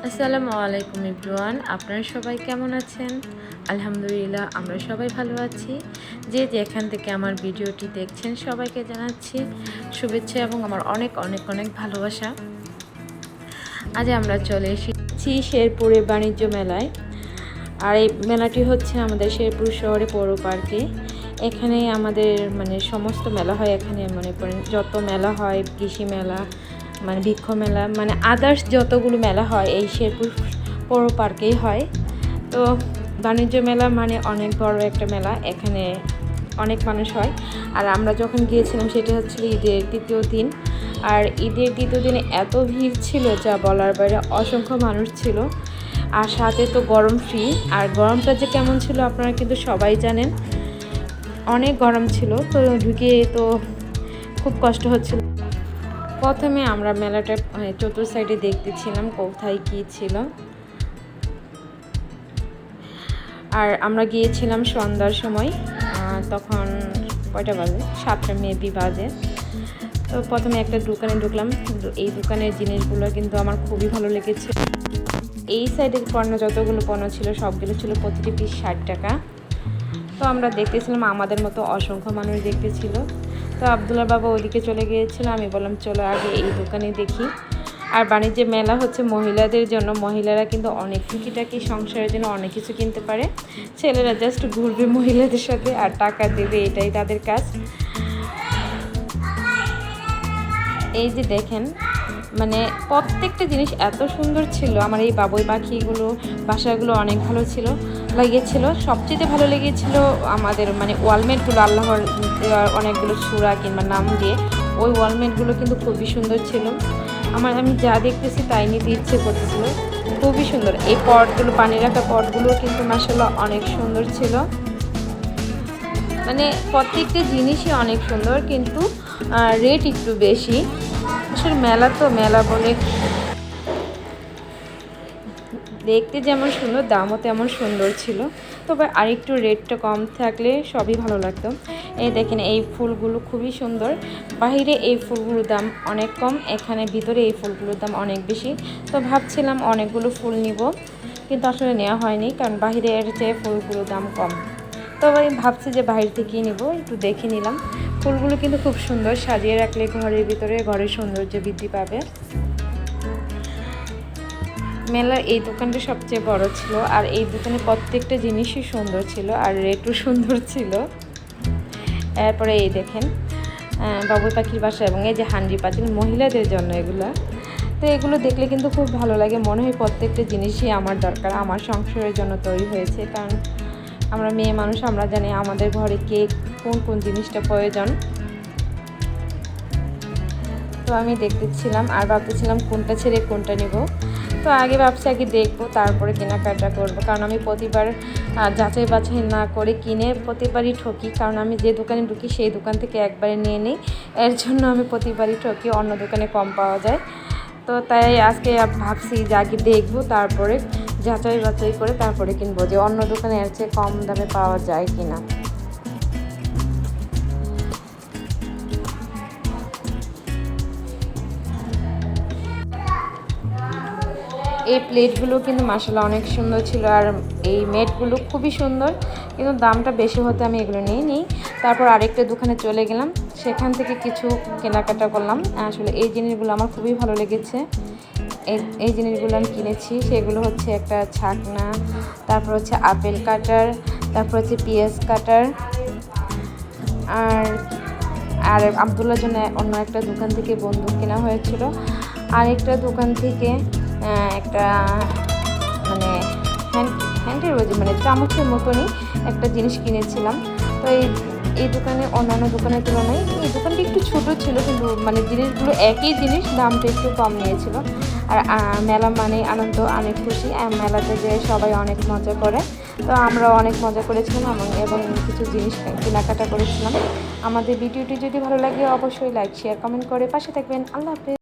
আসসালামু আলাইকুম এভরিওয়ান, আপনারা সবাই কেমন আছেন? আলহামদুলিল্লাহ, আমরা সবাই ভালো আছি। যে যেখান থেকে আমার ভিডিওটি দেখছেন সবাইকে জানাচ্ছি শুভেচ্ছা এবং আমার অনেক অনেক অনেক ভালোবাসা। আজ আমরা চলে এসেছি শেরপুরে বাণিজ্য মেলায়। আর এই মেলাটি হচ্ছে আমাদের শেরপুর শহরে পৌর পার্কে। এখানে আমাদের সমস্ত মেলা হয়। এখানে মনে করেন যত মেলা হয়, কৃষি মেলা, বৃক্ষ মেলা, আদার্স যতগুলো মেলা হয় এই শেরপুর পৌর পার্কেই হয়। তো বাণিজ্য মেলা অনেক বড় একটা মেলা, এখানে অনেক মানুষ হয়। আর আমরা যখন গিয়েছিলাম সেটা হচ্ছিল ঈদের দ্বিতীয় দিন। আর ঈদের দ্বিতীয় দিনে এত ভিড় ছিল যা বলার বাইরে, অসংখ্য মানুষ ছিল। আর সাথে তো গরম ফ্রি। আর গরমটা যে কেমন ছিল আপনারা কিন্তু সবাই জানেন, অনেক গরম ছিল। তো ঢুকে তো খুব কষ্ট হচ্ছিল। প্রথমে আমরা মেলাটা চতুর্থ সাইডে দেখতেছিলাম কোথায় কী ছিল। আর আমরা গিয়েছিলাম সন্ধ্যার সময়, তখন কয়টা বাজে, 7টা মেবি বাজে। তো প্রথমে একটা দোকানে ঢুকলাম। এই দোকানের জিনিসগুলো কিন্তু আমার খুবই ভালো লেগেছে। এই সাইডের পণ্য যতগুলো পণ্য ছিল সবগুলো ছিল প্রতিটি পিস 60 টাকা। তো আমরা দেখতেছিলাম, আমাদের মতো অসংখ্য মানুষ দেখতেছিল। তো আবদুল্লাহ বাবা ওইদিকে চলে গিয়েছিল। আমি বললাম চলো আগে এই দোকানে দেখি। আর বাণিজ্য মেলা হচ্ছে মহিলাদের জন্য। মহিলারা কিন্তু অনেক টুকিটাকি সংসারের জন্য অনেক কিছু কিনতে পারে। ছেলেরা জাস্ট ঘুরবে মহিলাদের সাথে আর টাকা দেবে, এটাই তাদের কাজ। এই যে দেখেন, প্রত্যেকটা জিনিস এত সুন্দর ছিল। আমার এই বাবুই পাখিগুলো, বাসাগুলো অনেক ভালো ছিল, লেগেছিল। সবচেয়ে ভালো লেগেছিল আমাদের ওয়ালমেটগুলো, আল্লাহর অনেকগুলো সূরা কিংবা নাম দিয়ে ওই ওয়ালমেটগুলো কিন্তু খুবই সুন্দর ছিল। আমি যা দেখতেছি তাই নিতে ইচ্ছে করতেছিল, খুবই সুন্দর। এই পটগুলো, পানি রাখা পটগুলো কিন্তু মাশাআল্লাহ অনেক সুন্দর ছিল। প্রত্যেকটা জিনিসই অনেক সুন্দর, কিন্তু রেট একটু বেশি। আসলে মেলা তো মেলা বলে, দেখতে যেমন সুন্দর দামও তেমন সুন্দর ছিল। তবে আরেকটু রেটটা কম থাকলে সবই ভালো লাগতো। এই দেখেন, এই ফুলগুলো খুবই সুন্দর। বাইরে এই ফুলগুলোর দাম অনেক কম, এখানে ভিতরে এই ফুলগুলোর দাম অনেক বেশি। তো ভাবছিলাম অনেকগুলো ফুল নিব, কিন্তু আসলে নেওয়া হয়নি, কারণ বাইরে এর চেয়ে ফুলগুলোর দাম কম। তবে আমি ভাবছি যে বাইরে থেকেই নেব। একটু দেখে নিলাম। ফুলগুলো কিন্তু খুব সুন্দর, সাজিয়ে রাখলে ঘরের ভিতরে ঘরের সৌন্দর্য বৃদ্ধি পাবে। মেলার এই দোকানটা সবচেয়ে বড় ছিল। আর এই দোকানে প্রত্যেকটা জিনিসই সুন্দর ছিল আর রেটও সুন্দর ছিল। এরপরে এই দেখেন বাবুই পাখির বাসা এবং এই যে হান্ডি পাতিল, মহিলাদের জন্য এগুলো। তো এগুলো দেখলে কিন্তু খুব ভালো লাগে, মনে হয় প্রত্যেকটা জিনিসই আমার দরকার, আমার সংসারের জন্য তৈরি হয়েছে। কারণ আমরা মেয়ে মানুষ, আমরা জানি আমাদের ঘরে কে কোন কোন জিনিসটা প্রয়োজন। তো আমি দেখতেছিলাম আর ভাবতেছিলাম কোনটা ছেড়ে কোনটা নেব। তো আগে ভাবছি আগে দেখবো, তারপরে কেনাকাটা করব। কারণ আমি প্রতিবার যাচাই বাছাই না করে কিনে প্রতিবারই ঠকি। কারণ আমি যে দোকানে ঢুকি সেই দোকান থেকে একবারে নিয়ে নিই, এর জন্য আমি প্রতিবারই ঠকি, অন্য দোকানে কম পাওয়া যায়। তো তাই আজকে ভাবছি যে আগে দেখবো, তারপরে যাচাই বাছাই করে তারপরে কিনবো, যে অন্য দোকানে এর চেয়ে কম দামে পাওয়া যায় কিনা। এই প্লেটগুলো কিন্তু মাশাআল্লাহ অনেক সুন্দর ছিল। আর এই মেটগুলো খুবই সুন্দর, কিন্তু দামটা বেশি হতে আমি এগুলো নিই। তারপর আরেকটা দোকানে চলে গেলাম, সেখান থেকে কিছু কেনাকাটা করলাম। আসলে এই জিনিসগুলো আমার খুবই ভালো লেগেছে। এই জিনিসগুলো আমি কিনেছি। সেগুলো হচ্ছে একটা ছাকনা, তারপর হচ্ছে আপেল কাটার, তারপর হচ্ছে পেঁয়াজ কাটার। আর আর আবদুল্লার জন্য অন্য একটা দোকান থেকে বন্দুক কেনা হয়েছিল। আরেকটা দোকান থেকে একটা হ্যান্ডের চামচের মতনই একটা জিনিস কিনেছিলাম। তো এই দোকানে অন্যান্য দোকানের তুলনায় এই দোকানটি একটু ছোট ছিল, কিন্তু জিনিসগুলো একই জিনিস, দামটা একটু কম নিয়েছিল। আর মেলা আনন্দ, অনেক খুশি। মেলাতে যেয়ে সবাই অনেক মজা করে। তো আমরাও অনেক মজা করেছিলাম এবং কিছু জিনিস কেনাকাটা করেছিলাম। আমাদের ভিডিওটি যদি ভালো লাগে অবশ্যই লাইক, শেয়ার, কমেন্ট করে পাশে থাকবেন। আল্লাহ হাফেজ।